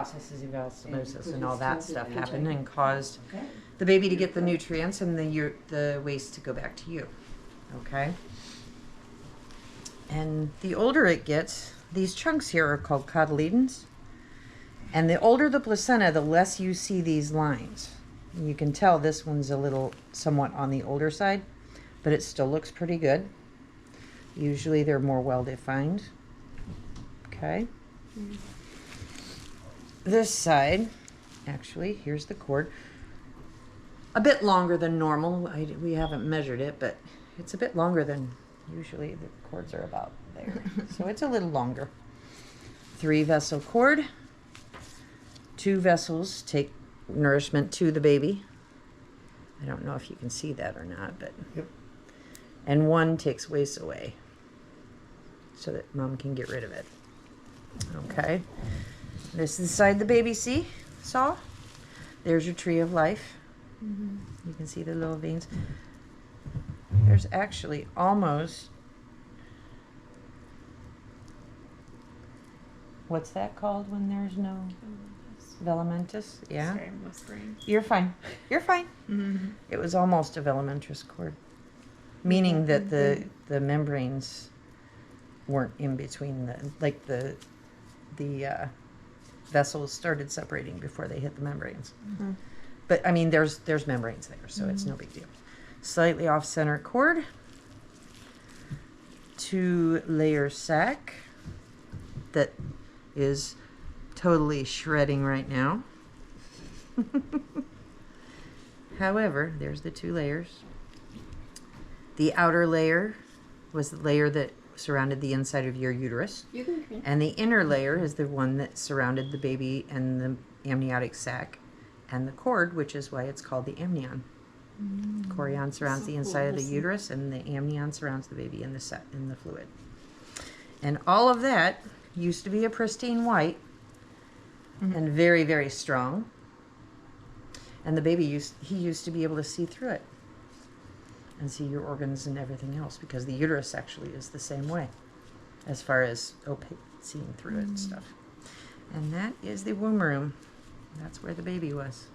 processes of osmosis and all that stuff happened and caused the baby to get the nutrients and the waste to go back to you. Okay? And the older it gets, these chunks here are called cotyledons. And the older the placenta, the less you see these lines. And you can tell this one's a little somewhat on the older side, but it still looks pretty good. Usually they're more well-defined. Okay? This side, actually, here's the cord. A bit longer than normal. We haven't measured it, but it's a bit longer than usually the cords are about there. So it's a little longer. 3-vessel cord. 2 vessels take nourishment to the baby. I don't know if you can see that or not, but yep. And 1 takes waste away so that mom can get rid of it. Okay. This is the side the baby saw. There's your tree of life. You can see the little veins. There's actually almost, what's that called when there's no velamentous? Yeah. Sorry, I'm whispering. You're fine. You're fine. It was almost a velamentous cord, meaning that the membranes weren't in between the vessels started separating before they hit the membranes. But I mean, there's membranes there, so it's no big deal. Slightly off-center cord. 2-layer sac that is totally shredding right now. However, there's the 2 layers. The outer layer was the layer that surrounded the inside of your uterus. And the inner layer is the one that surrounded the baby and the amniotic sac and the cord, which is why it's called the amnion. Chorion surrounds the inside of the uterus, and the amnion surrounds the baby in the fluid. And all of that used to be a pristine white and very, very strong. And the baby used to be able to see through it and see your organs and everything else, because the uterus actually is the same way as far as opaque, seeing through it and stuff. And that is the womb room. That's where the baby was.